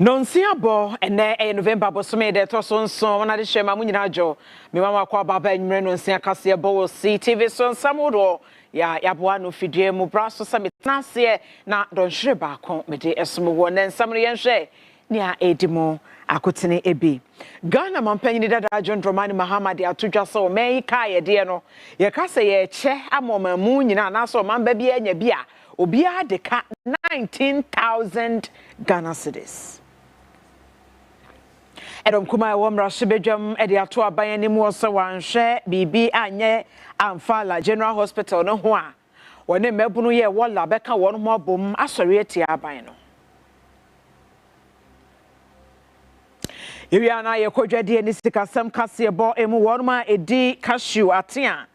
Nonsia bo ene November bosome de to so wana de shema munyina jo me mama kwa baba enwre nonsia kasebo wo CTV so samudo ya boa no fidie mu braso sa metnase na donhwere ba kon me de esomo wo na nsam no yenhwe nia edimo akotene ebi Ghana mampanyini dada John Dramani Mahama de atodwa so me ka ye de no ye ka se ye che amomamu nyina na so mamba bia nya bia obia de ka 19,000 Ghana cedis. Edom kuma womra shibedwam ede ato aban ni mu so wanhwe bibi anye amfala General Hospital no ho a wone mabunu ye wola beka won mo bom asori eti aban no. Ewia na ye kodwade ni sikasam kasebo emu won ma edi cashew atea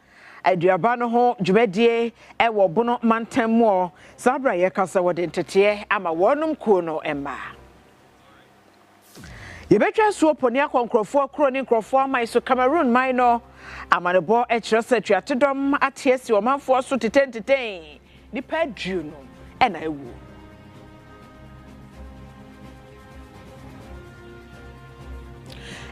aduaba no ho dwumadie ewo bono mantammo sabra ye kasa wode ntete ama wonum kuo no emma yebetwa so poni akonkrofo kro ni nkrofo amai so Cameroon mai no amanebo ekire setwatedom atiesi omanfo so tetenteten ni padru no ena ewu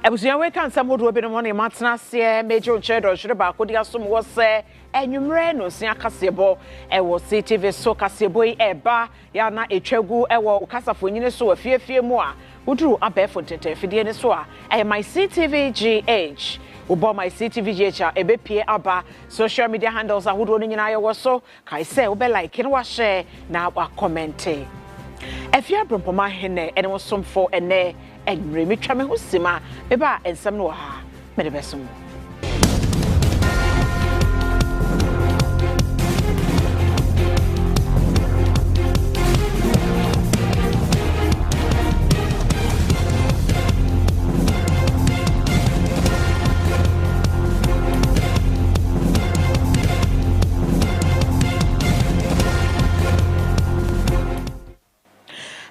Ebusuya we kan samodo obi no mo ne matena se major chedo hwere ba akodi asom wo se enwumre no sia kasebo ewo CTV so kasebo yi eba ya na etwagu ewo kasafo nyine so afiefie mu a uduru abefo tete fidie ne so a my CTV GH ubo my CTV GH a ebepie aba social media handles ahodo no nyina yewo so kai se wo be like no wa share na wa comment AFIA BREMPOMAA HINEh ene wo somfo ene enwre metwa me hosima beba ensam no ha me de besom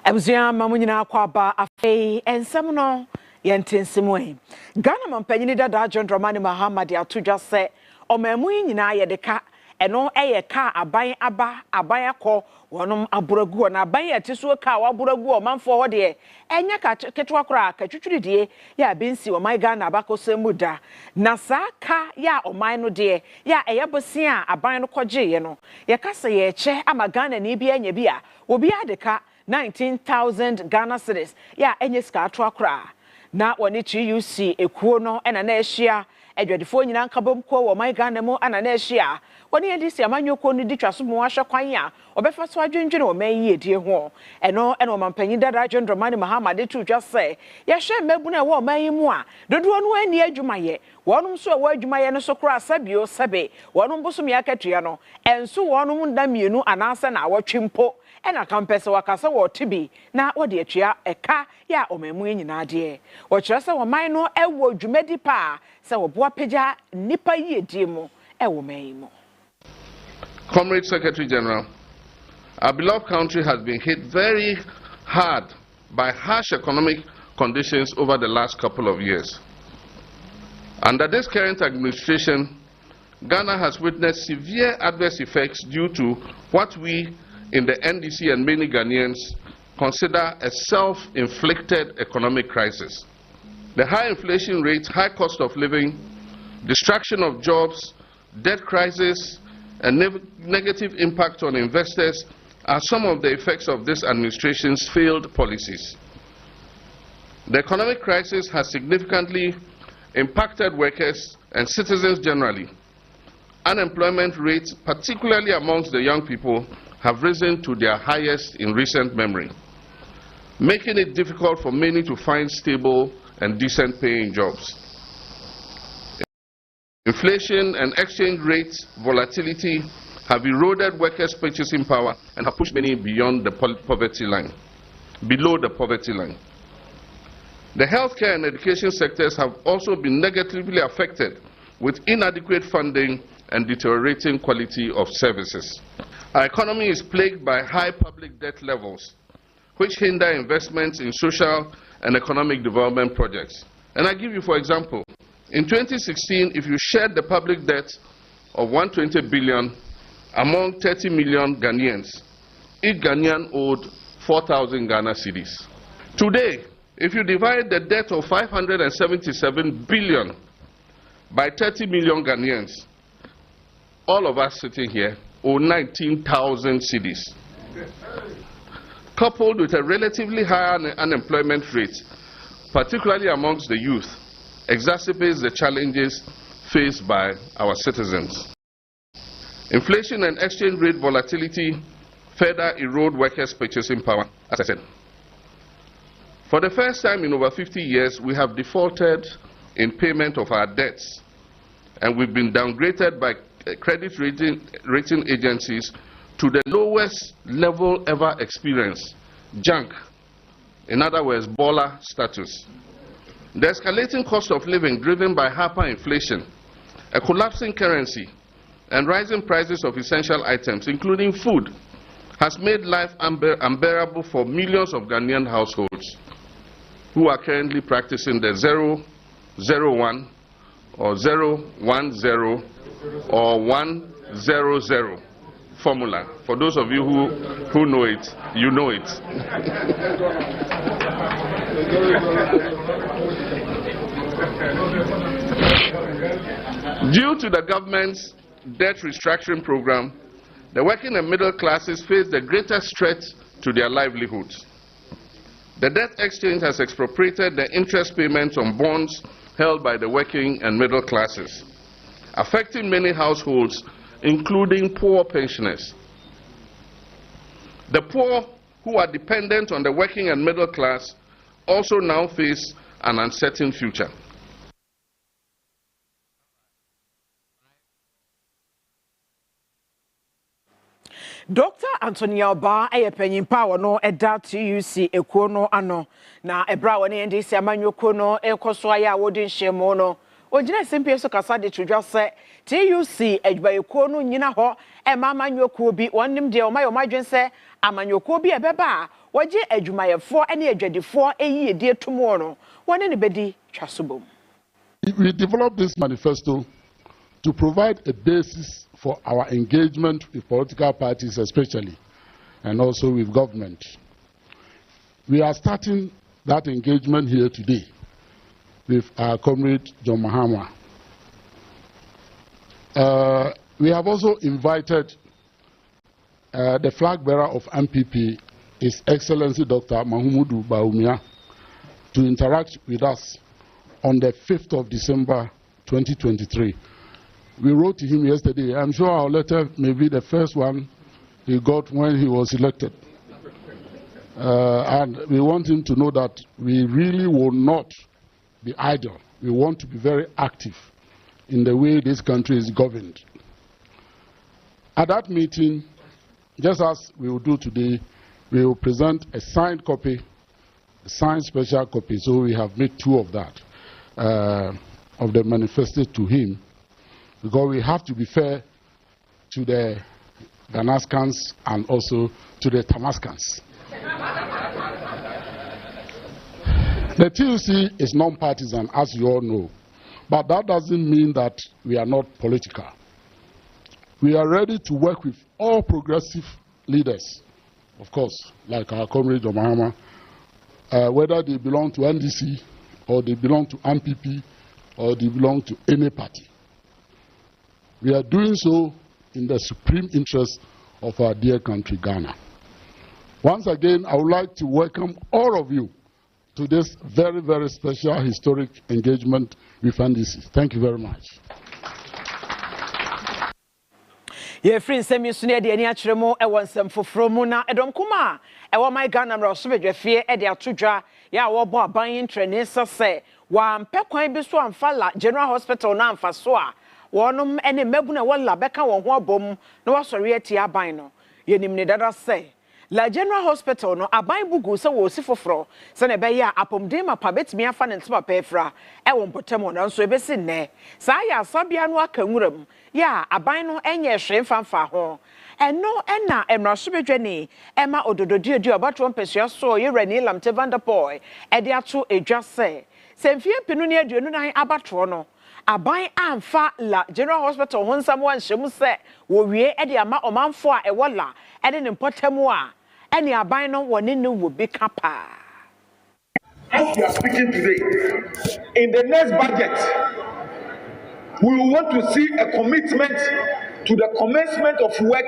Ebusuya mamunyina kwaba afei ensam no yentensimu e Ghana mampanyini dada John Dramani Mahama de atodwa se omamu nyina ye de ka eno eye ka aban aba aban akọ wonum aburagu na aban ye teso ka waburagu omanfo ho de enya ka ketwa kora ka twitwidie ya bensi oman Ghana abakosemu da na saka ya oman no de ya eye bosia aban no kọje ye no ye ka se ye che ama Ghana ni bia nya bia obi adeka 19,000 Ghana cedis ya enye ska atwa kra na woni TUC ekuo no ena na ehia edwadefo nyina nkabom ko wo man Ghana mu ana na ehia woni edisi amanyoko no di twaso mu ahwe kwan a obefa so adwendwene o man yi edie ho eno omampanyi dada John Dramani Mahama de tudwa se ye hwe mabuna wo man yi mu a dodo no ani adwumaye wonum so wo adwumaye no so kra sabio sabe wonum bosom ya katua no enso wonum ndamienu anase na awotwempo ena kampese wakasa wo tibi na wode atua eka ya omamu nyina de wo kire se wo man no ewo dwumadi pa se wo boa pagya nipa yi edie mu ewo man mu. Comrade Secretary General, our beloved country has been hit very hard by harsh economic conditions over the last couple of years. Under this current administration, Ghana has witnessed severe adverse effects due to what we in the NDC and many Ghanaians consider a self-inflicted economic crisis. The high inflation rates, high cost of living, destruction of jobs, debt crisis, and negative impact on investors are some of the effects of this administration's failed policies. The economic crisis has significantly impacted workers and citizens generally. Unemployment rates, particularly amongst the young people, have risen to their highest in recent memory, making it difficult for many to find stable and decent paying jobs. Inflation and exchange rate volatility have eroded workers' purchasing power and have pushed many beyond the poverty line, below the poverty line. The healthcare and education sectors have also been negatively affected with inadequate funding and deteriorating quality of services. Our economy is plagued by high public debt levels, which hinder investments in social and economic development projects. And I give you, for example, in 2016, if you shared the public debt of 120 billion among 30 million Ghanaians, each Ghanaian owed 4,000 Ghana cedis. Today, if you divide the debt of 577 billion by 30 million Ghanaians, all of us sitting here owe 19,000 cedis. Coupled with a relatively high unemployment rate, particularly amongst the youth, exacerbates the challenges faced by our citizens. Inflation and exchange rate volatility further erode workers' purchasing power, as I said. For the first time in over 50 years, we have defaulted in payment of our debts, and we've been downgraded by credit rating agencies to the lowest level ever experienced, junk, in other words, baller status. The escalating cost of living driven by hyperinflation, a collapsing currency, and rising prices of essential items, including food, has made life unbearable for millions of Ghanaian households who are currently practicing the 001 or 010 or 100 formula. For those of you who know it, you know it. Due to the government's debt restructuring program, the working and middle classes face the greatest threat to their livelihoods. The debt exchange has expropriated the interest payments on bonds held by the working and middle classes, affecting many households, including poor pensioners. The poor who are dependent on the working and middle class also now face an uncertain future. Dr. Antonia Oba penyin power no eda TUC ekuo no ano na ebra woni ndc amanyoko no ekoso aya wodi nhemo no ogina SMP so kasa de tudwa se TUC adwa ekuo no nyina ho amanyoko bi wonim de omadwen se amanyoko bi ebeba woje adwumayefo ene adwadifo eyide tumo no woni ne bedi twasobom. We developed this manifesto to provide a basis for our engagement with political parties especially, and also with government. We are starting that engagement here today with our comrade John Mahama. We have also invited the flag bearer of MPP, His Excellency Dr. Mahumudu Bawumia, to interact with us on the 5th of December 2023. We wrote to him yesterday. I'm sure our letter may be the first one he got when he was elected. And we want him to know that we really will not be idle. We want to be very active in the way this country is governed. At that meeting, just as we will do today, we will present a signed copy, a signed special copy. So we have made 2 of that, of the manifesto to him, because we have to be fair to the Ganaskans and also to the Tamaskans. The TUC is non-partisan, as you all know, but that doesn't mean that we are not political. We are ready to work with all progressive leaders, of course, like our comrade John Mahama, whether they belong to NDC or they belong to MPP or they belong to any party. We are doing so in the supreme interest of our dear country, Ghana. Once again, I would like to welcome all of you to this very, very special historic engagement with NDC. Thank you very much. Ye friend semi sune de ani akyeremo e wonsem foforo mu na edom kuma e wo my Ghana mra so bedwafie e de atodwa ya wo bo aban training sese wa mpekwan bi so amfala General Hospital na amfa so a wonum ene mabuna wala beka won ho abom na wasori ati aban no yenim ne dada se la General Hospital no aban bugu se wo si foforo se ne be ya apomden ma pa betimi afa ne ntoma pefra e wo mpotem na nso ebesi ne sa ya asabia no aka nwuram ya aban no enye hwe mfamfa ho eno ena emraso bedwane ema odododie obato mpesua so yerani lamte vanderpool e de ato edwa se semfie pinu ne aduonu nan abato no aban amfa la General Hospital honsam wanhyem se wo wie e de ama omanfo a e wola e de ne mpotamu a ene aban no woni ne wo bi kapa as we are speaking today, in the next budget, we will want to see a commitment to the commencement of work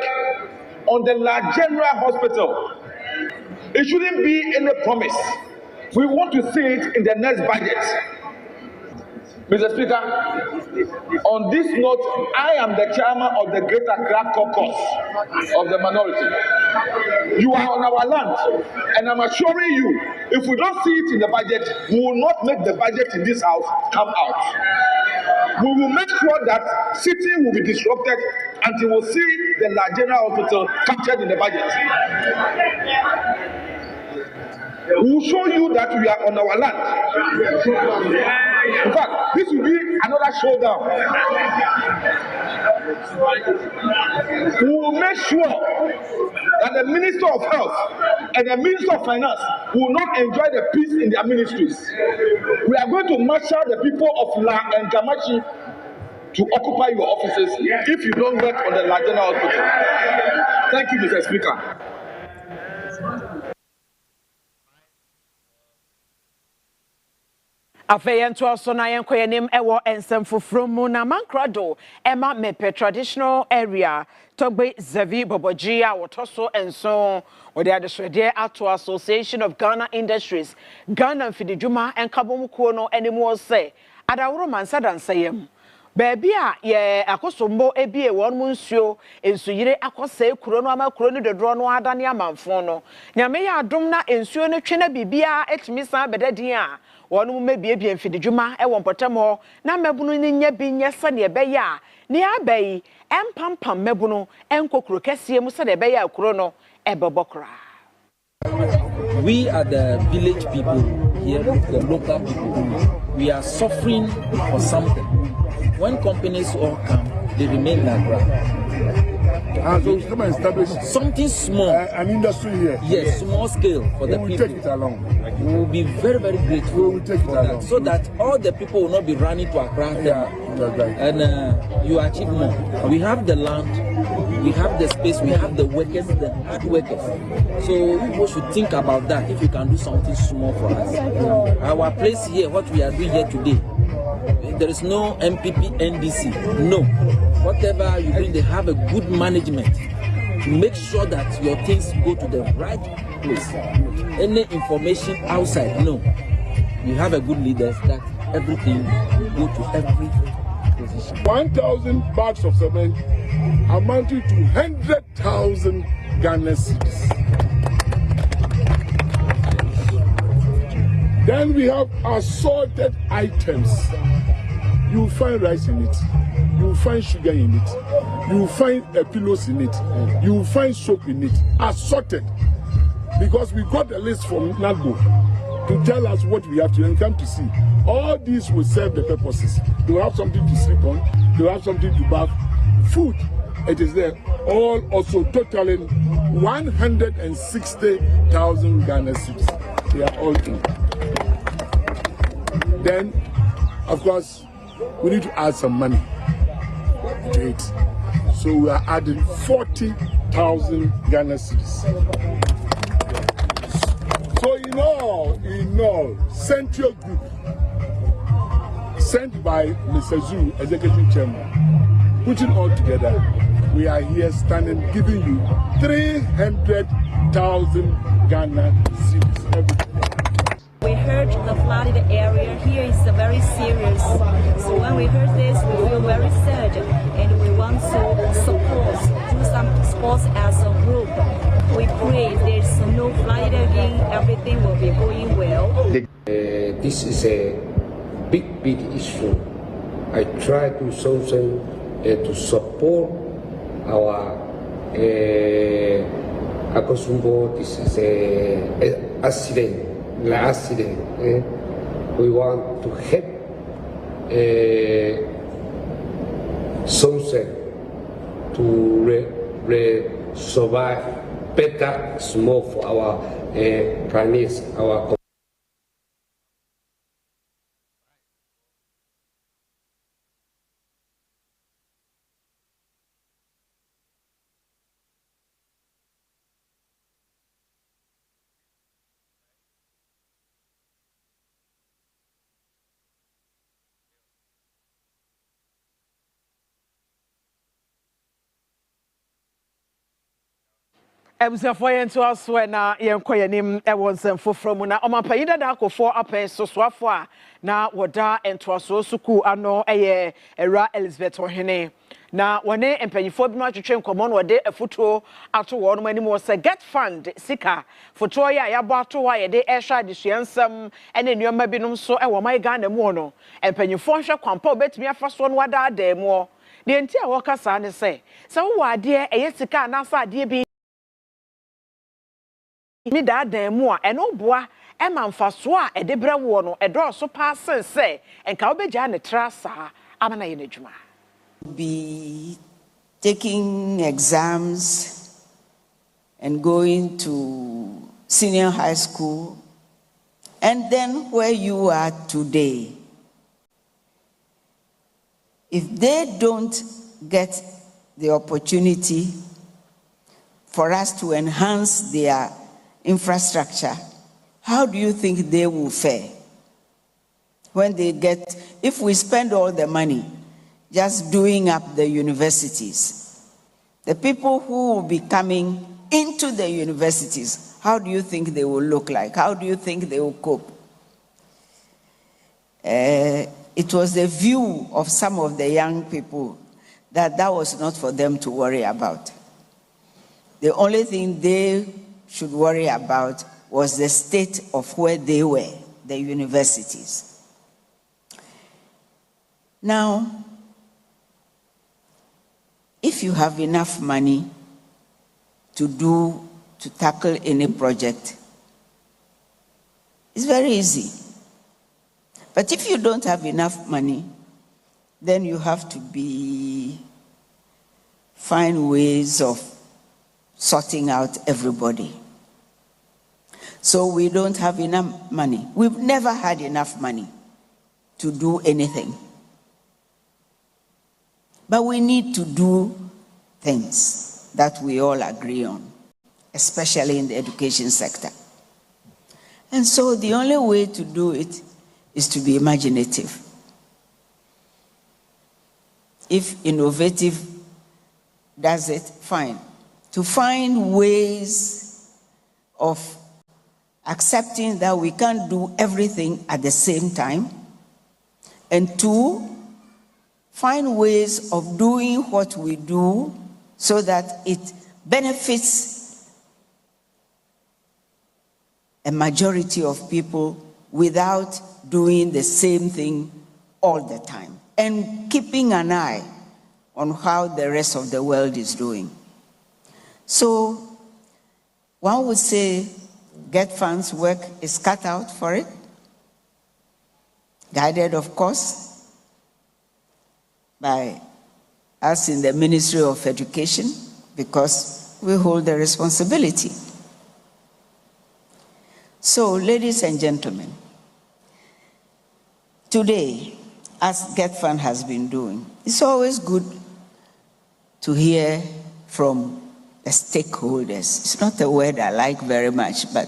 on the large general hospital. It shouldn't be any promise. We want to see it in the next budget. Mr. Speaker, on this note, I am the chairman of the Greater Accra Caucus of the minority. You are on our land, and I'm assuring you, if we don't see it in the budget, we will not make the budget in this house come out. We will make sure that sitting will be disrupted until we see the large general hospital captured in the budget. We will show you that we are on our land. In fact, this will be another showdown. We will make sure that the Minister of Health and the Minister of Finance will not enjoy the peace in their ministries. We are going to marshal the people of La and Gamachi to occupy your offices if you don't work on the Lagena Hospital. Thank you, Mr. Speaker. Afei nto aso na yenko yenim ewo ensem foforo mu na mankrado ema mepe traditional area togbe Zevi Boboji a wotoso enso ode adesrede ato Association of Ghana Industries Ghana Mfidijuma enkabomukuo no animu se adaworo mansadansayem Baby ye akosombo ebie won mu nsuo ensuyire akose kuro no ama kuro no dodro no adane amanfo no nyame ya adom na ensuo no twena bibia etimisan bedadin a won mu mebiebie mfidijuma e won potem na mabunu ni nya bi nya sane ebe ya ne abai empampam mabunu enkokuro kese mu sane ebe ya kuro no ebobokra. We are the village people here, the local people. We are suffering for something. When companies all come, they remain like that. So come and establish something small, an industry here. Yes, small scale for the people. We will take it along. We will be very, very grateful. We will take it along. So that all the people will not be running to Accra. And you achieve more. We have the land, we have the space, we have the workers, the hard workers. So people should think about that if you can do something small for us. Our place here, what we are doing here today, there is no MPP, NDC, no. Whatever you bring, they have a good management to make sure that your things go to the right place. Any information outside, no. You have a good leader that everything will go to every position. 1,000 bags of cement amounting to 100,000 Ghana cedis. Then we have assorted items. You will find rice in it. You will find sugar in it. You will find pillows in it. You will find soap in it. Assorted. Because we got a list from NAGO to tell us what we have to and come to see. All these will serve the purposes. They will have something to sleep on. They will have something to bath. Food, it is there. All also totaling 160,000 Ghana cedis. They are all in. Then, of course, we need to add some money to it. So we are adding 40,000 Ghana cedis. So in all, Central Group, sent by Mr. Zhu, Executive Chairman, putting all together, we are here standing giving you 300,000 Ghana cedis every day. We heard the flooded area here is very serious. So when we heard this, we feel very sad, and we want to support, do some sports as a group. We pray there's no flood again, everything will be going well. This is a big issue. I try to something to support our Akosumbo. This is a accident. We want to help something to survive better, small for our planets, our Ebusiafo yento aso na yenko yanim ewo nsem foforo mu na omampanyida da akofo apen sosoafo a na woda entoaso suku ano eye era Elizabeth Ohene na wone empanyifo bi no atwetwe nkomo no wode afutuo ato wo no anim wo se get fund sika foto ya yabo ato wa ye de ehwa adesuansam ene nneoma bi no so ewo mai Ghana mu no empanyifo hwe kwampa obetumi afaso no wada adamu de enti a wokasa ne se wo ade eye sika na sa ade bi ni da mu a eno boa e manfaso a e de brewo no e do so pa sense enka obegya ne trasa amana ye n'adwuma be taking exams and going to senior high school, and then where you are today. If they don't get the opportunity for us to enhance their infrastructure, how do you think they will fare? When they get, if we spend all the money just doing up the universities, the people who will be coming into the universities, how do you think they will look like? How do you think they will cope? It was the view of some of the young people that was not for them to worry about. The only thing they should worry about was the state of where they were, the universities. Now, if you have enough money to tackle any project, it's very easy. But if you don't have enough money, then you have to find ways of sorting out everybody. So we don't have enough money. We've never had enough money to do anything. But we need to do things that we all agree on, especially in the education sector. And so the only way to do it is to be imaginative. If innovative does it, fine. To find ways of accepting that we can't do everything at the same time, and two, find ways of doing what we do so that it benefits a majority of people without doing the same thing all the time, and keeping an eye on how the rest of the world is doing. So one would say Get Fund's work is cut out for it, guided, of course, by us in the Ministry of Education, because we hold the responsibility. So, ladies and gentlemen, today, as Get Fund has been doing, it's always good to hear from the stakeholders. It's not a word I like very much, but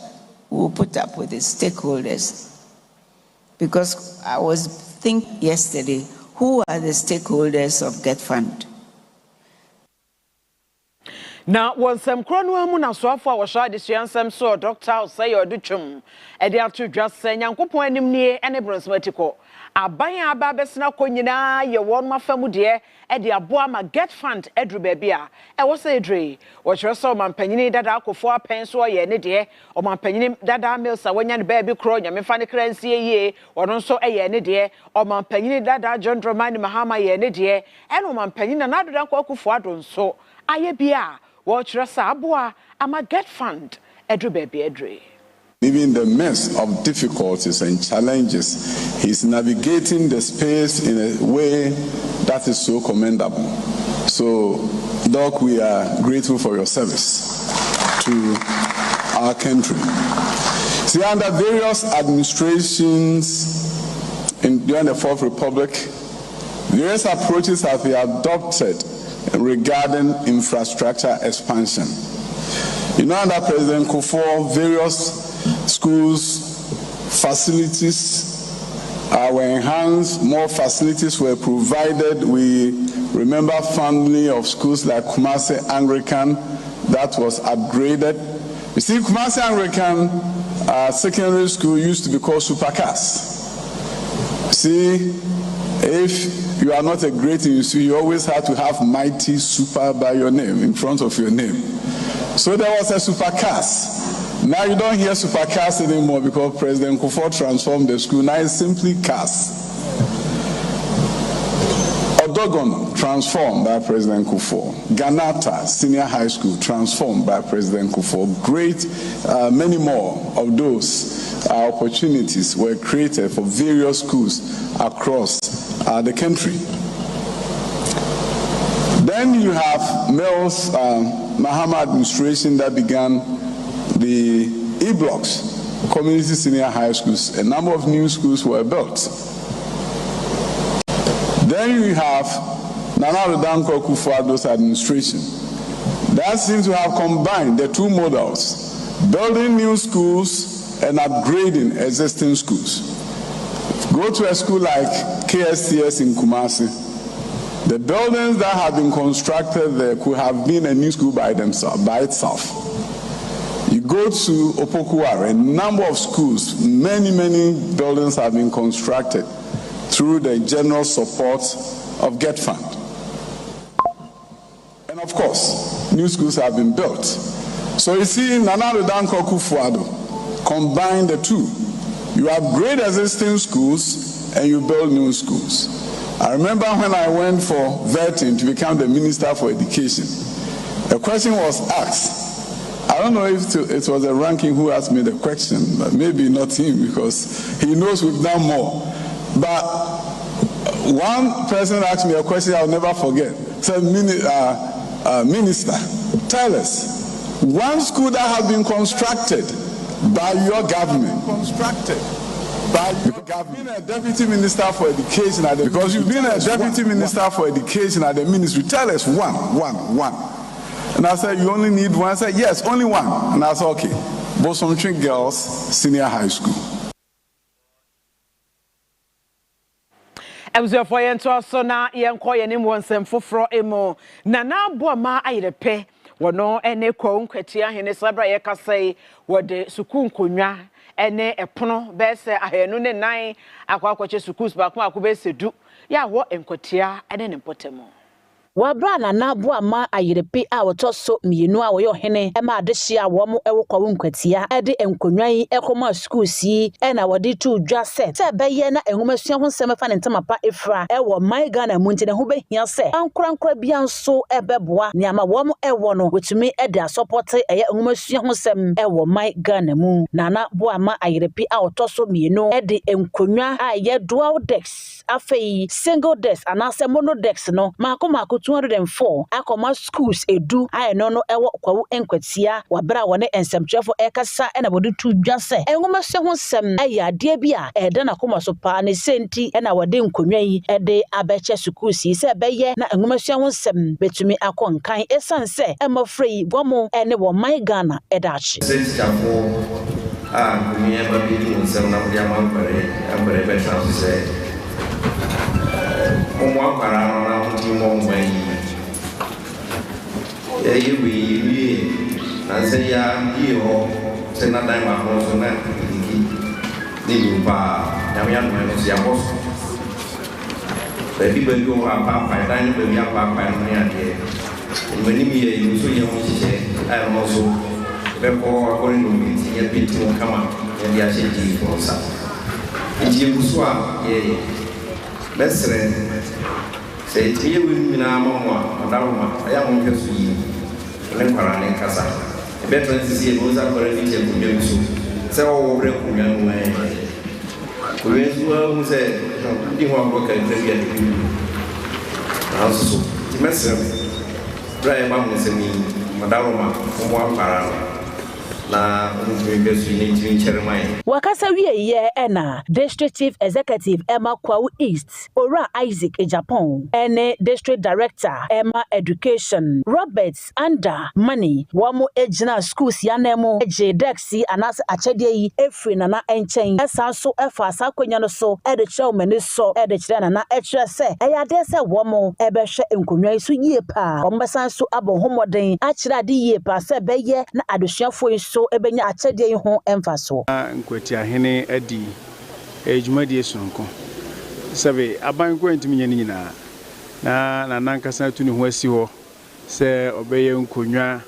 we'll put up with it, stakeholders. Because I was thinking yesterday, who are the stakeholders of Get Fund? Na wonsem kronu amu na soafo a wo sha de suansem so Dr. Osay Odutwum e de ato dwase nyankopon anim nie ene bronsmatiko aban aba besena ko nyina ye won mafamu de e de aboa ma Get Fund edru ba bia e wo say edre wo kire so mampanyini dada akofo apen so ye ne de o mampanyini dada milsa wonya ne ba bi kro nyamefa ne kransie ye wono so ye ne de o mampanyini dada John Dramani Mahama ye ne de e no mampanyini na adodan ko akofo adon so aye bia ama Get Fund edru baby edre. Even in the midst of difficulties and challenges, he's navigating the space in a way that is so commendable. So, Doc, we are grateful for your service to our country. See, under various administrations during the Fourth Republic, various approaches have been adopted regarding infrastructure expansion. You know, under President Kufuor, various schools, facilities were enhanced, more facilities were provided. We remember fondly of schools like Kumasi Anglican, that was upgraded. You see, Kumasi Anglican Secondary School used to be called Super CAS. See, if you are not a great institute, you always have to have mighty super by your name, in front of your name. So there was a Super CAS. Now you don't hear Super CAS anymore because President Kufuor transformed the school. Now it's simply CAS. Odogon, transformed by President Kufuor. Ganata Senior High School, transformed by President Kufuor. Great, many more of those opportunities were created for various schools across the country. Then you have Mel's Mahama administration that began the E-blocks, community senior high schools. A number of new schools were built. Then you have Nana Danko Akufo-Addo's administration. That seems to have combined the two models, building new schools and upgrading existing schools. Go to a school like KSTS in Kumasi. The buildings that have been constructed there could have been a new school by itself. You go to Opokuware, a number of schools, many buildings have been constructed through the general support of GET Fund. And of course, new schools have been built. So you see, Nana Danko Akufo-Addo combine the two. You upgrade existing schools and you build new schools. I remember when I went for vetting to become the Minister for Education, a question was asked. I don't know if it was a ranking who asked me the question, but maybe not him because he knows we've done more. But one person asked me a question I'll never forget. Said, Minister, tell us, one school that has been constructed by your government, You've been a deputy minister for education at the because you've been a deputy minister for education at the ministry. Tell us one. And I said, you only need one. I said, yes, only one. And I said, okay. Bosomtrin Girls Senior High School. Ebuzefo yento so na yenko yenim wonsem foforo emo na na boama ayerepe wono ene kwa nkwatia hene sabra yekasai wode suku nkonwa ene epono bese ahenu ne nan akwakwache sukus ba kwa akubesedu ya wo nkwatia ene ne potemo Wabra na boama ayerepe a wotoso mienu a woyo hene ema adehia wo mo ewokwa nkwatia ede enkonwan yi ekoma schools yi na wode tu dwa set se beye na enhumasua ho nsem fa ne ntamapa efra ewo my Ghana mu ntine ho behia se ankorankora bia nso ebeboa niama wo mo ewo no wetumi ede support eye enhumasua ho nsem ewo my Ghana mu na boama ayerepe a wotoso mienu ede enkonwa a ye dual decks afei single decks anase mono decks no mako 204 akoma schools edu aye no ewo kwawu enkwatia wabra wone ensemtwefo ekasa na wode tu dwase enwomase ho sem aye ade bia ede na koma so pa ne senti na wode nkonwa yi ede abeche schools yi se beye na enwomase ho sem betumi akonkan esanse emafrei bomo ene wo my Ghana edachi sentafo mi e ba bi tu nsem na dia ambere be chance se Omo akwara na kuti mo ngwan yi na se ya yi ho se na dai ma ho so na ni yu pa ya no se ya boss be bi be yo pa dai be ya pa no ya de ni mi ye yu so ye ho se ai mo so be ko ko ni mi ti ye bi ti kama ya dia se ji ko sa ji buswa ye Mesre, say, you will be now, Madama, I am on to you, Lemparane and Casa. Better to see a Mosa for a little bit. So, young man. Who said, you want work and maybe at you. Also, Mesre, Brian Mamma, Madama, from one parallel. na umbesu ni ncheremai wakasa wiye ena District Chief Executive Emma Kwau East Ora Isaac Japan ene District Director Emma Education Roberts Anda Money wamo ejina schools yanemo eje dexi anas achede yi efri na enchen esa so efa asakwanya no so e de chairman so e de kire na ekire se eyade se wamo ebehwe enkonwa isu yie pa ombesan so abohomoden akire ade yie pa se beye na adosuafo so ebenya achede yi ho emfaso nkwati ahene adi ejumadi esonko sabe abanko ntimi nyina na nankasa tu ne ho asi ho se obeye nkonwa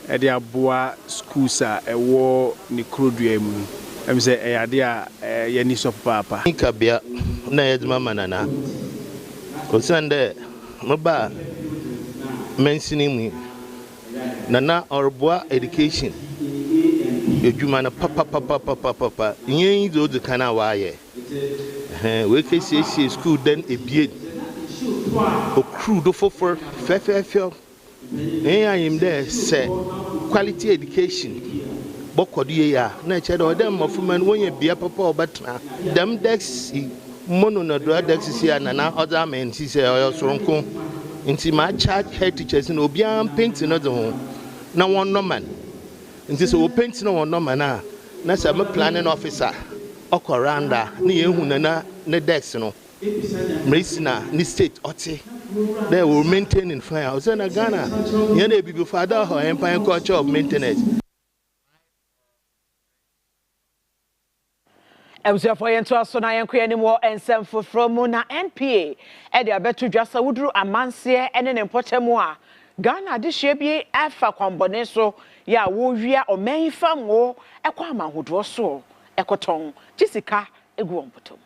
ede aboa schools a ewo ni krodua mu emse eyade a yani so papa ikabia na yedma manana osande moba mentioning nana orboa education ejuma na papa yen do de kana waye we kesi school then ebie okru do for fefefio ayim there say quality education bokodu ya na che do dem mofuman wonye bia papa obetna dem dex mono na do dex sia na other men si say oyosoronko nti ma charge head teachers na obian paint no de ho na won no man nti so paint no won no man na say me planning officer okoranda na yehu na dex no Mrisina ni state oti they will maintain in fire. I was in Ghana. You know, before father or empire culture of maintenance. Ebusefo yento aso na yenko yanimo ensem foforo mu na NPA e de abetu dwasa wuduru amanse ene ne mpotemu a Ghana de hye afa kwambone so ya wo wia omenfa mo ekwa amahodo so ekoton tisika egu ompoto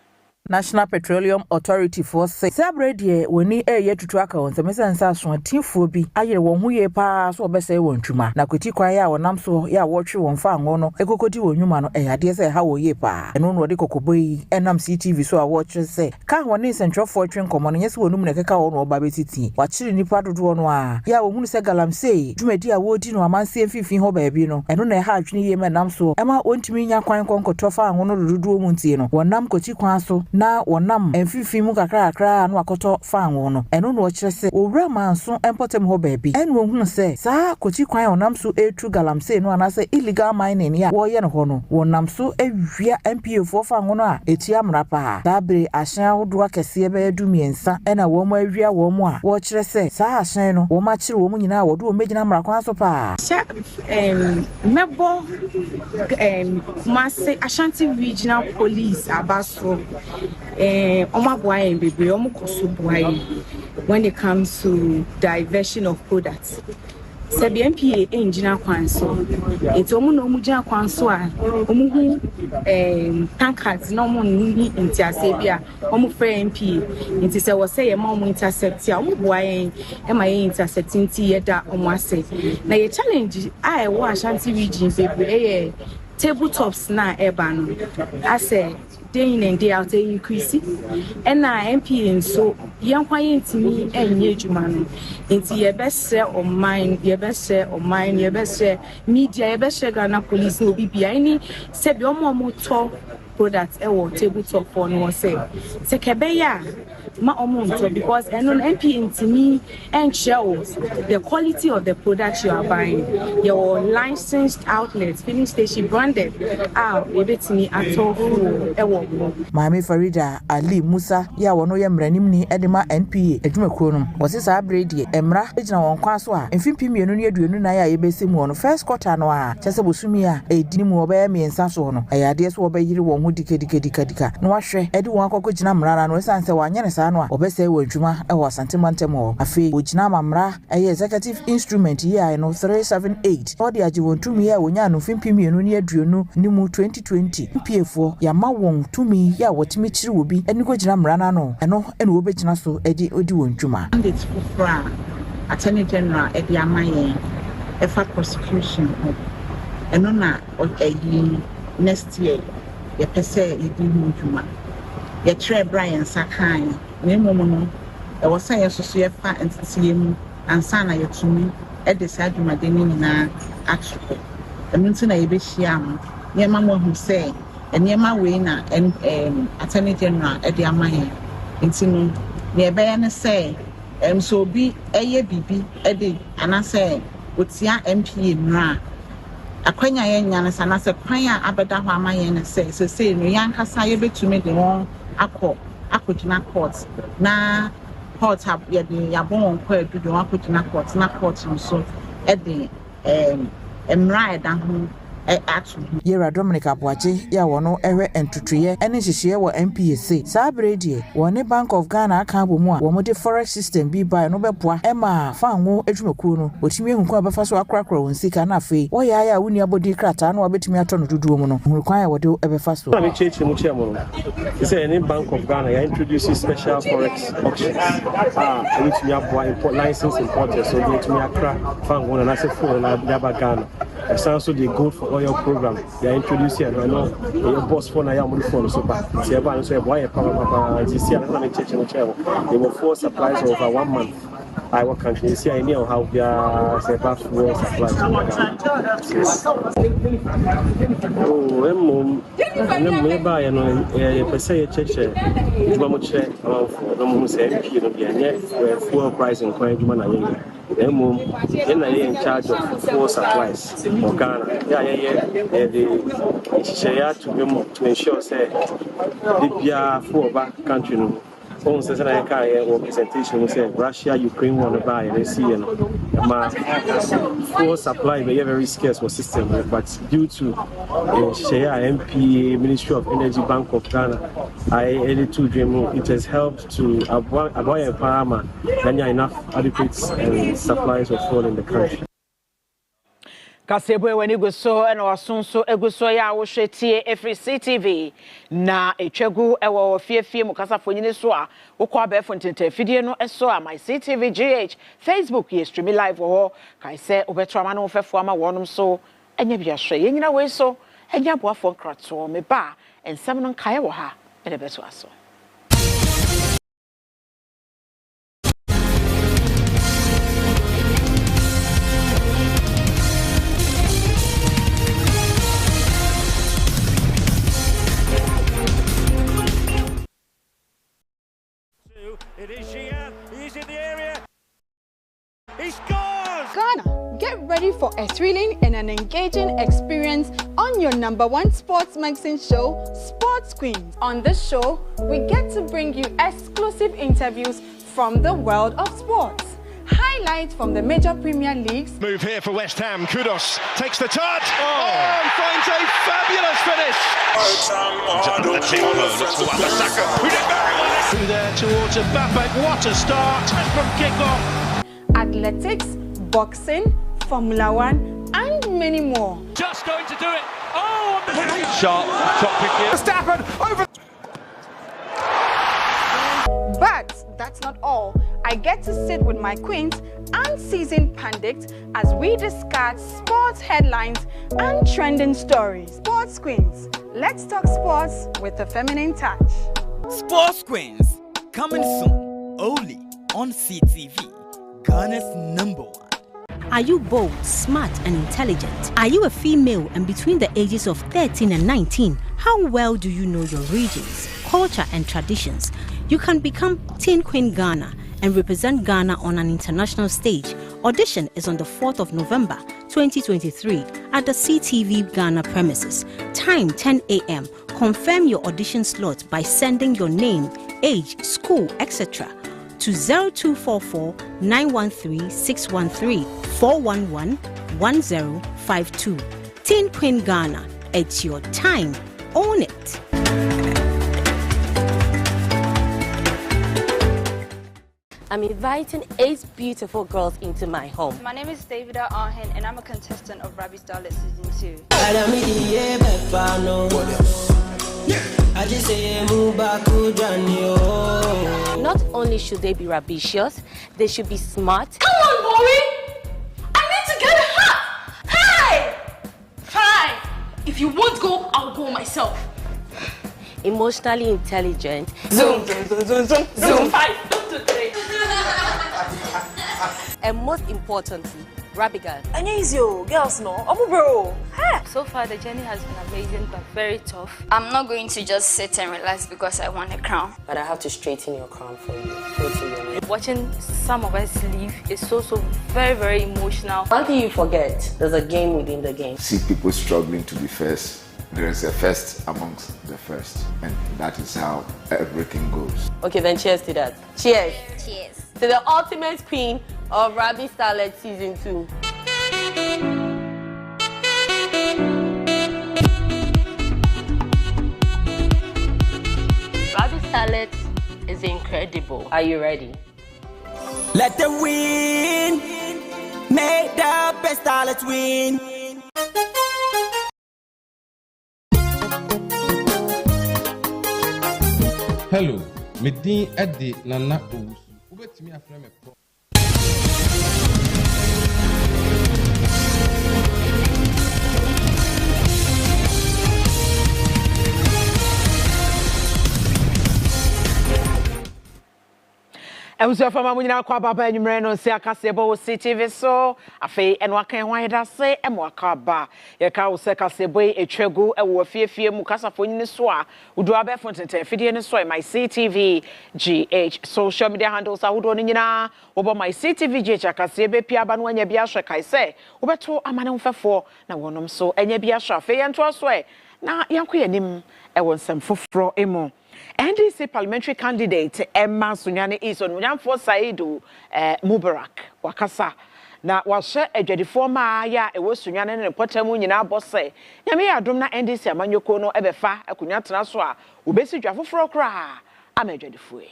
National Petroleum Authority for say Sabredie woni tutu aka won semesa nsa so atinfo bi ayere won huye pa so obese won twuma na kweti kwan ya wonam so ya wotwe won fa anwo no ekokoti won nwuma no eyade se ha wo ye pa eno no de kokoboyi enam CTV so a wotwe se ka woni centrofo twen komo no nyese wonum ne keka wo no oba betiti wachiri nipa dodo no a ya wo hunu se galamsey dwumadi a wodi no amanse mfifi ho ba bi no eno na ha adwene ye menam so ema ontimi nya kwan konkoto fa anwo no dodo mu ntie no wonam koti kwan so na wonam enfifi mu kakra no akoto fa anwo no eno no kire se owura manso empotem ho baabi eno hunu se saa koti kwan wonam so etru galamsey no anase illegal mining ya wo ye no ho no wonam so ewia MPA fo fa anwo no a etia mrapa dabre ahyan hodo akese be adumiensa ena wo ma awia wo mu a wo kire se saa ahyan no wo ma kire wo mu nyina wo do megina mrakwan so pa mebo Kumasi Ashanti Regional Police abaso when it comes to diversion of products. Sebi MPA engineer kwanso. It's omu no mujina kwanso a omu tankers no mo ni interceptia omu free MPA. Nti se wo say e ma omu intercept ya omu boa yen e ma yen intercepting ti yeda omu ase. Na ye challenge a wo Ashanti region bebre tabletops na eba no. I say day in and day out increase and na MPA so yankwa yentimi enye adwuma no enti ye best share on mine ye best share on mine ye best share media ye best share Ghana police no bibia any se bi omo to products tabletop for no say kebeya ma omonto because MPA ntimi ensure the quality of the products you are buying. Your licensed outlets, filling station branded ebetimi ato Mami Farida Ali Musa ya wono ye mranim ni edema NPA adwumakuo no wose saa bredi emra ejina won kwa so a mfimpi mienu ne aduonu na ya yebesemu no first quarter no a chese bosumi a edini mu oba miensa so no ayade so oba yiri won ho dikadika no wahwe edi won akoko gina mrara no sanse wanye ne saa no a obese wantwuma e wo santemantemo afi ogina mamra eye executive instrument here no 378 odi agi wontumi ya wonya no mfimpi mienu ne aduonu ni mu 2020 MPA ya ma won tumi ya wotimi kiri obi eni ko gina mrana no eno ene wo begina so edi wontwuma mandate for attorney general edi amaye efa prosecution eno na next year ye pese edi wontwuma ye tre Brian Sakai ne momo e wo san ye soso ye fa entity mu ansa na ye tumi e de sa adwumade ni na atro nti na yɛbɛhyia mo nneɛma mo hu sɛ nneɛma wei na attorney general de ama yɛn nti no ne ɛbɛyɛ ne sɛ so obi ɛyɛ bibi de anasɛ otia MPA mmra akwanya yɛn nya ne sana sɛ kwan a abɛda hɔ ama yɛn ne sɛ no yankasa yɛbɛtumi de wɔn akɔgyina court na court yɛde yɛabɔ wɔn kɔ adu de wɔn akɔgyina court na court nso de mmra ɛda ho ato Yera Dominic Abuaje ya wono ehwe entutuye ene hihye wo MPAC saa bredi woni Bank of Ghana aka abomu a wo mo de forex system bi buy no beboa ema fanwo adwumakuo no otimi ehunku abefa so akrakra won sika na afei wo ya ya woni abodi krata na wabetimi ato no duduo mu no hurukwan ya wode ebefa so na cheche mu chemo say any Bank of Ghana ya introduce special forex auctions which we have import license importers so they to me akra fanwo na say for na yaba Ghana it's also the gold for oil program they are introducing and I know your boss for na ya mo for so ba say ba so e boy papa this year na me cheche mu chemo they were 4 supplies over 1 month I work country see I know how we are say back for supply me ba ya no pese ye cheche djuma mo che no mo say MP no bia nye fuel pricing kwa djuma na ye na in charge of fuel supplies for Ghana the share to ensure say the bia for back country no on says na kai representation we say Russia Ukraine want to buy and see ma fuel supply be very scarce for system but due to share MP Ministry of Energy Bank of Ghana to dream it has helped to avoid empowerment and enough adequate supplies of fuel in the country. Kasebo when you go so and wasonso eguso ya wo hwetie every CTV na etwagu ewo fiefie mukasafo nyine so a wokọ abefo ntente fidie no eso a my CTV GH Facebook ye stream live wo kai se obeto ama no fefo ama wonom so enya bia hwe ye nyina we so enya boafo krato me ba ensem no kai wo ha e de beto aso. It is Gian. He's in the area. He scores! Ghana, get ready for a thrilling and an engaging experience on your #1 sports magazine show, Sports Queens. On this show, we get to bring you exclusive interviews from the world of sports. Highlights from the major Premier Leagues. Move here for West Ham. Kudos takes the touch. And finds a fabulous finish. Who did very well. Through there towards Mbappe. What a start from kickoff. Athletics, boxing, Formula 1, and many more. Just going to do it. Oh, sharp top pick here. Verstappen over. But that's not all. I get to sit with my queens and seasoned pundits as we discuss sports headlines and trending stories. Sports Queens, let's talk sports with a feminine touch. Sports Queens, coming soon, only on CTV, Ghana's #1. Are you bold, smart, and intelligent? Are you a female and between the ages of 13 and 19? How well do you know your regions, culture, and traditions? You can become Teen Queen Ghana and represent Ghana on an international stage. Audition is on the 4th of November 2023 at the CTV Ghana premises. Time 10 a.m. Confirm your audition slot by sending your name, age, school, etc. to 0244 913 613 411 1052. Teen Queen Ghana, it's your time. Own it. I'm inviting 8 beautiful girls into my home. My name is Davida Arhen and I'm a contestant of Rabbit Starlet Season 2. Not only should they be ambitious, they should be smart. Come on, Bobby! I need to get hot! Hey! Fine! If you won't go, I'll go myself. Emotionally intelligent. Zoom, zoom, zoom, zoom, zoom, zoom. 5, 1, 2, 3. And most importantly, Rabbit girl. And easy, girls, no. Bro. So far, the journey has been amazing but very tough. I'm not going to just sit and relax because I want a crown. But I have to straighten your crown for you. Watching some of us leave is so very, very emotional. One thing you forget, there's a game within the game. See people struggling to be first. There is a first amongst the first, and that is how everything goes. Okay, then cheers to that. Cheers. Cheers. To the ultimate queen of Rabbit Starlet Season 2. Rabbit Starlet is incredible. Are you ready? Let them win. Make the best starlet win. Hello, Medin Eddie Nana Owusu. Ubetimi afre me pro. Ebusu fama munyina kwa baba enumre no se akasebo CTV so afei eno akan hwan da se emo akaba ye ka wo se kasebo etwegu ewo fiefie mu kasafo nyini so a udu abefo tenten fidie ne so my CTV GH social media handles ahodo no nyina wo my CTV GH akasebe pia ba no anya bia hwe kai se wo beto amane mfefo na wonom so anya bia hwe afei ento so na yanko yanim ewo nsem foforo emo NDC parliamentary candidate Emma Sunyane is on Munyamfo Saidu Mubarak wakasa na wahye adwadifo ma ya ewo Sunyane ne potamu nyina bose nyame ya adom na NDC amanyoko no ebefa akunya tena so a obesi dwafoforo kra ama adwadifo e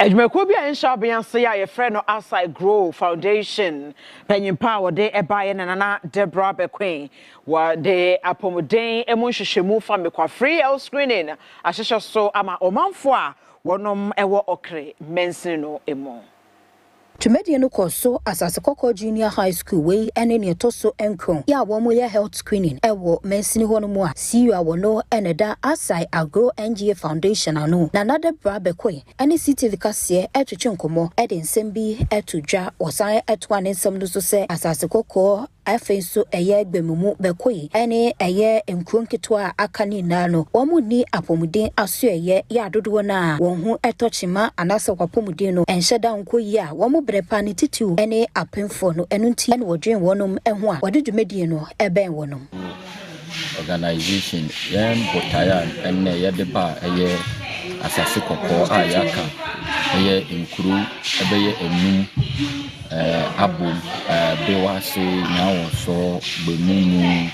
Ejmekobia enshabian say ya friend no outside grow foundation penyin power de ebaye nana Deborah Bequin wa de apomoden emunhwehwemu fa mekwa free health screening ahehye so ama omanfo a wonom ewo okre mensin no emo Tumedi no koso asase koko junior high school way ene ne toso enkron ya wo mo health screening ewo mensini ho no mu a CEO a wo no ene da asai agro NGA foundation ano na nada bra bekwe ene CTV Kasie etwetwe nkomo ede nsem bi etudwa osan etwa ne nsem no so se asase koko AFIA so eye gbemumu bekwe ene eye enkron ketwa akani na no wo mu ni apomuden aso eye ya dodo na wo hu etochima anasa kwapomuden no enhyeda nkoyi a wo mu brepa ne titiu ene apemfo no enunti ene wodwen wonum eho a wode dwumedie no eben wonum organization yem botaya ene yede ba eye asase kokko ayaka eye inkuru ebeye enum abum bewase nyawo so bemumu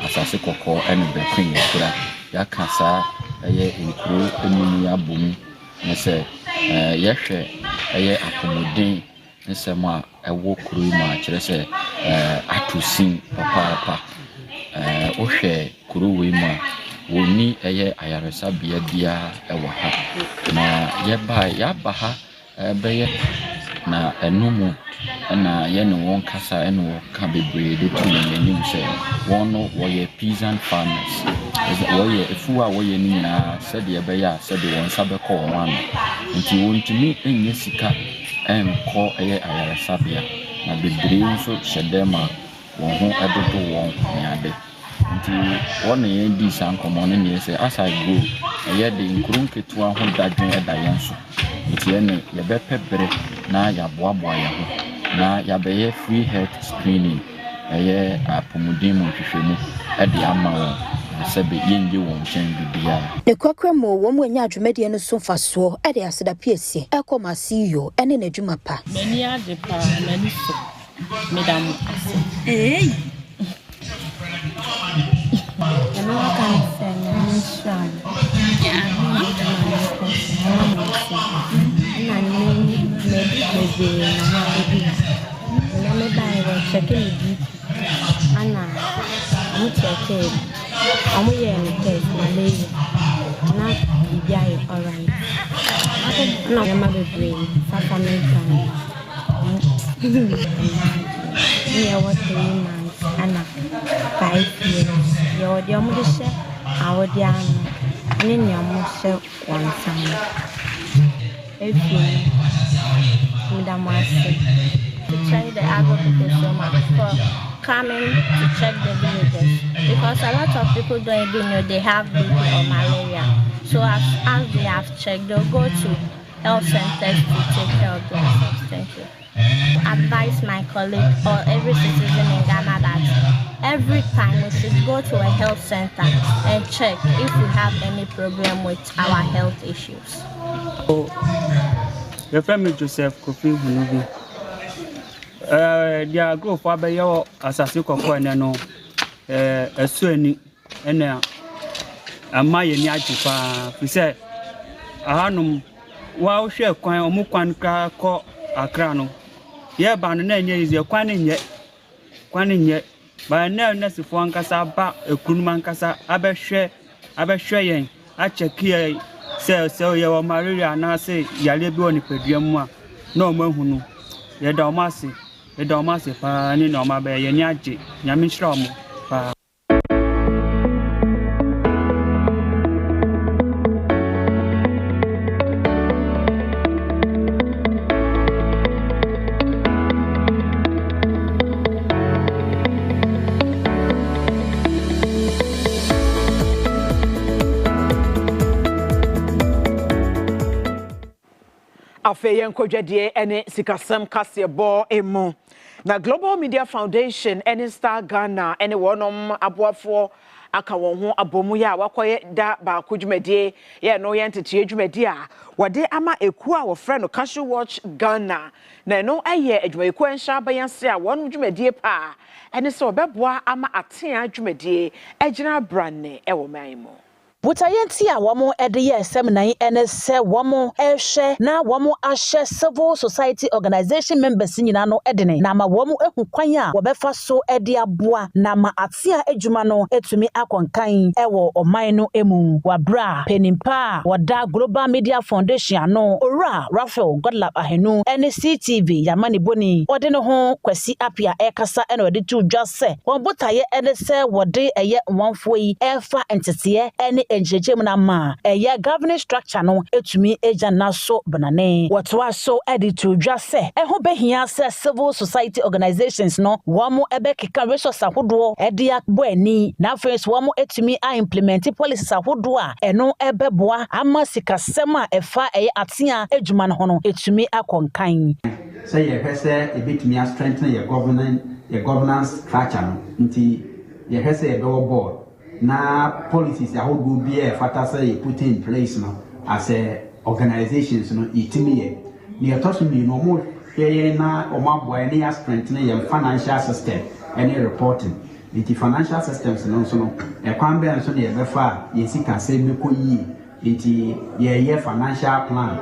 asase kokko ene bekwin kura yakasa eye inkuru enum abum nse yehwe eye apomuden nsema ewo kuru ma kire se atusin papa ohwe kuru we ma woni eye ayaresa bia ewo ha na yeba ha beye na enumu na ye no won kasa eno ka bebre de tu yenim se wono woye peasant farmers woye efuwa woye ni na said ye beya said won sabeko won nti wontumi enye sika enko eye ayaresa bia na bebre nso hyedema won ho edodo won nyade nti won ye di sankomo ne ne se as I go eye de nkurun ketua ho dadwen edayen so nti ene ye bepebre na yaboaboa ya ho na yabeye free health screening eye apomuden mo hwehwemu ede ama won sebe yenje won chen bibia ne kwakramo wo mu anya adwumedie no so faso ede aseda piesie ekoma CEO ene na adwuma pa mani ade pa mani so medam ase no kan se na nsham ya na ni me na ma bi na me bai wa check ni ana mu check amu ye ni test malaria na bibia e alright na ma be brain saka me kan ni what 3 months ana 5 years yo dia mu de she awodia no ni ni amu she wansan to try the agricultural for coming to check the villages because a lot of people don't even know they have BP or malaria. So as they have checked, they'll go to health centers to take care of themselves. Thank you. Advise my colleague or every citizen in Ghana that every time we should go to a health center and check if we have any problem with our health issues. The family Joseph Kofi Hunubi. Their group for Bayo Asasi Koko and no a Sunni and a Maya Niajipa. We said, Ahanum, wow, share Kwan Mukwan Ko Akrano. Yeah, Banan is your Quanin yet. But now, Nessifuan Casa Ba, a Kunman Casa, Abashayan, I check here. So your Maria na say Yalebi on Pediamwa. No Mohunu. Ye Domasi pa ni no mabe ye nyaji, Yamishromo pa. AFIA nkwadwadie ene sikasem kasiebo emu na Global Media Foundation ene Star Ghana ene wonom aboafo aka won ho abomu ya wakoye da ba kudwumadie ye no ye ntete dwumadie a wode ama eku a wo frɛ no Casual Watch Ghana na no aye adwumayeku ensha bayanse a won dwumadie pa ene so obeboa ama atea dwumadie agina branne ewo man mu Butayenti a wamo ede ye seminai ene se wamo ehwe na wamo ahye civil society organization members nyina no edene na ma wamo ehu kwan a wobefa so ede aboa na ma atia adwuma no etumi akonkan ewo oman no emu wabra penimpa wada Global Media Foundation no ora Raphael Godlap ahenu ene CTV Yamani Boni ode no ho kwasi apia ekasa ene ode tu dwa se won botaye ene se wode eye nwanfo yi efa entete ene enjejem na ma eye governing structure no etumi eja na so banane wotwa so ede tu dwa se eho behia se civil society organizations no wamo ebe keka resource ahodo ede akbo ani na first wamo etumi a implement policies ahodo a eno ebeboa ama sikasema efa eye atia adwuma no hono etumi akonkan say ye hese ebetumi a strengthen your governance structure nti ye hese e do board na policies ahodo bi e fata say you put in place no as a organizations no itimi ye ne atoso mi no mo hweye na omaboa ne ya strengthen your financial system any reporting the financial systems no so no e kwan be nso ne ye befa ye sika se meko yi nti ye financial plan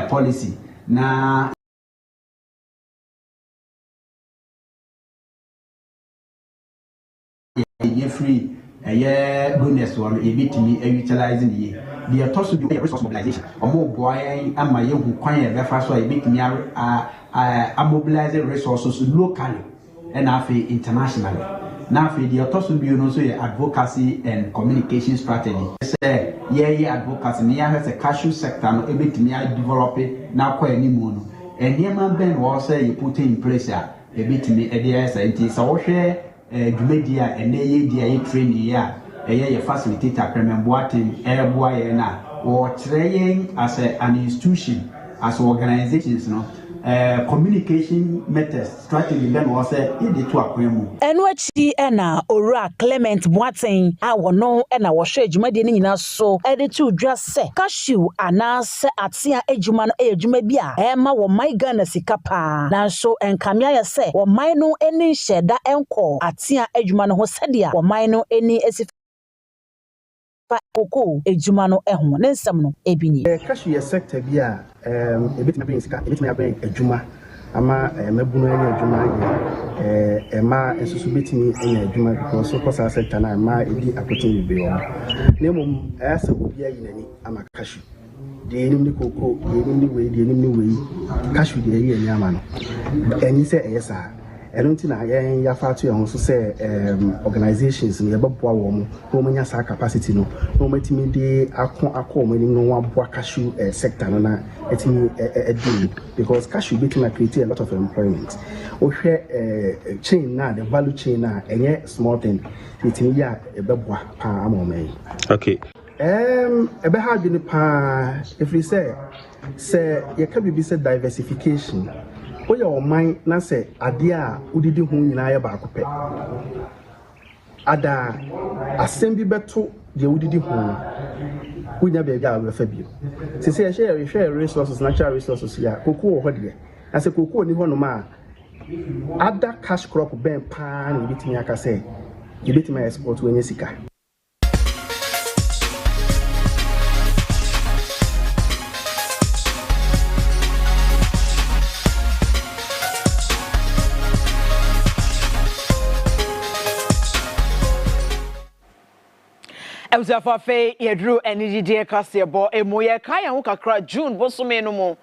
policy na ye free bonus one ebitimi utilizing the toso bi resource mobilization omo boy ama ye hu kwan ye befa so ebitimi a mobilize resources locally and afi internationally now for the toso bi no so ye advocacy and communication strategy say ye advocacy ne ya has a cashew sector no ebitimi a develop na kwa animu no eniema ben wo say you put in place a ebitimi e dey say nti so wo hwe dwumedia eneye dia ye training ya ye facilitator prememboaten eboa ye na wo training as an institution as organizations no communication methods strategy then was e to akwemu eno achi ena ora Clement Boaten a wono ena wo hwe adwumade ne nyina so ede tu dwa se cashew anase atia adwuma no adwuma bi a ema wo my Ghana sika pa na so enkamia ye se wo my no eni hyeda enko atia adwuma no ho sedia wo my no eni esi koko adwuma no eho ne nsam no ebini cashew sector bi a ebitime bin sika ebitime abin adwuma ama mabunu anya adwuma ema ensusu bitimi anya adwuma because so kosa sector na ma edi akotin bi o na mum asa obi ayi nani ama cashew de enim ni koko de enim ni wei cashew de ayi ani ama no eni se eyesa enti na ya fatu ya so say organizations ni yebeboa wo mo no manya sa capacity no no matimi de akọ mo ni no aboa cashew sector no na etimi edin because cashew betimi create a lot of employment o hwe chain na the value chain na enye small thing etimi ya ebeboa pa amomai okay ebe ha bi ni pa if we say ye ka bi say diversification oya oman na se ade a udidi hu nyina ya ba akopɛ ada asem bi beto de udidi hu unya be ga ba fa bio se share resources natural resources ya koko wo hode na se koko ni ho no ma ada cash crop ben pa na bitimi aka se bitimi export wenye sika Ebuzafafe yedru enidie kasiebo emoye kan ho kakra June bosome no mo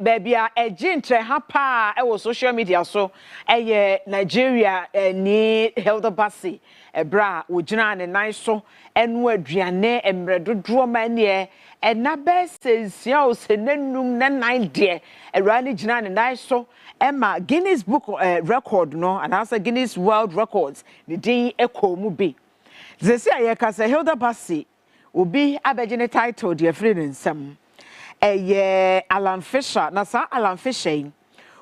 baby a egintre ha pa e wo social media so eye Nigeria ni Hilda Basi ebra wo gina ne nan so enu aduane emredodro manie ena besensia o senenum na nan de ewra ne gina ne nan so ema Guinness Book record no and also Guinness World Records ni din ekomu bi Zesi ayekasa Hilda Basi obi abegine title de free nsam eye Alan Fisher na sa Alan Fisher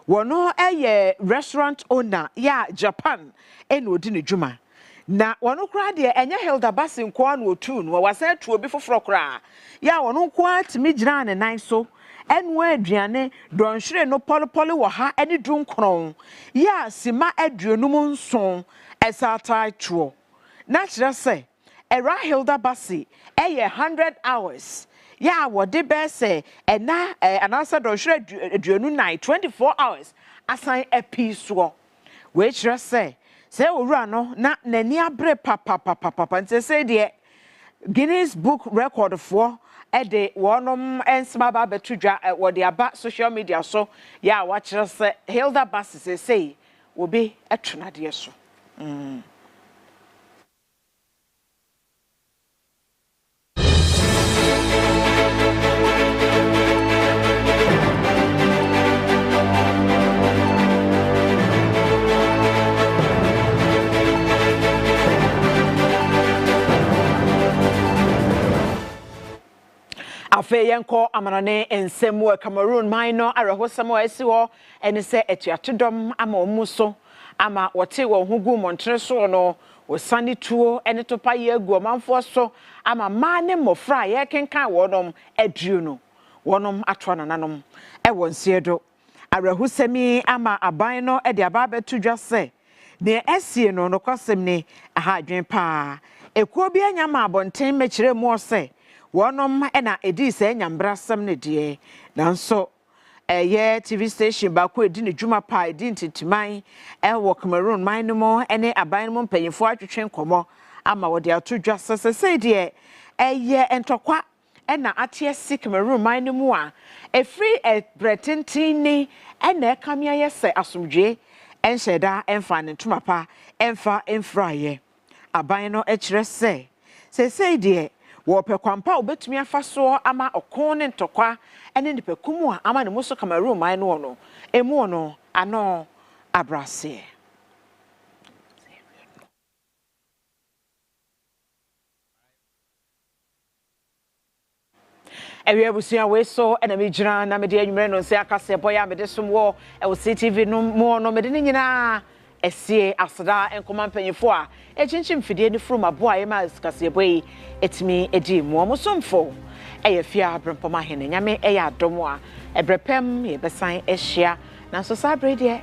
wono eye restaurant owner ya Japan eno odi ne dwuma na wono kra de enye Hilda Basi nko an otu no wasa tu obi foforo kra ya wono nko atimi gina ne nan so enu aduane donhwere no polopolo wo ha eni dunkron ya sima aduonum nson esata tuo na kire se Era Hilda Bassi 100 hours. Ya wode be say na anasa do hwere aduonu nine 24 hours assign a piece wo. We hwere say owura no na nani abre papa nte say de Guinness Book record for de wonom ensma ba betudwa wo de aba social media so ya wa hwere say Hilda Bassi say obi atwenade so. Afe yenko amanane ensemu Cameroon minor arahosamo esi ho ene se etuatodom ama omuso ama wote wo hugu montre so no wosani tuo ene topa ye agu omanfo so ama ma ne mofra ye kenkan wonom aduo no wonom atwa nananom e wonsiedo arahusami ama aban no e de aba betudwa se ne esie no no kwasem ne aha adwen pa ekuo bi anyama abonten mekire mu ose wonom ena edi se nyambrasam ne de nanso ye TV station ba ko edi ne dwuma pa edi ntitiman wo Cameroon manimo ene aban mo mpanyifo atwetwe komo ama wo de atodwa sese de ye entokwa ena atie si Cameroon manimo a free pretentini ena kamia ye se asomdwe enhyeda emfa ne ntuma pa emfa emfraye aban no ekire se de wope kwampa obetumi afaso ama okon ne ntokwa ene nipakumu a ama ne muso Cameroon man no emu no ano abrase ewe busia we so ena me gyina na me de anwumre no nse akase boya me de somwo e CTV no mo no me de nyina esie asada enkoma mpanyefo a echinchim fidie ni from abo aye ma kasebo yi etimi edi mo somfo AFIA Brempomaa HINeh nyame eya adomo a ebrepem ye besan ehia na so sabre de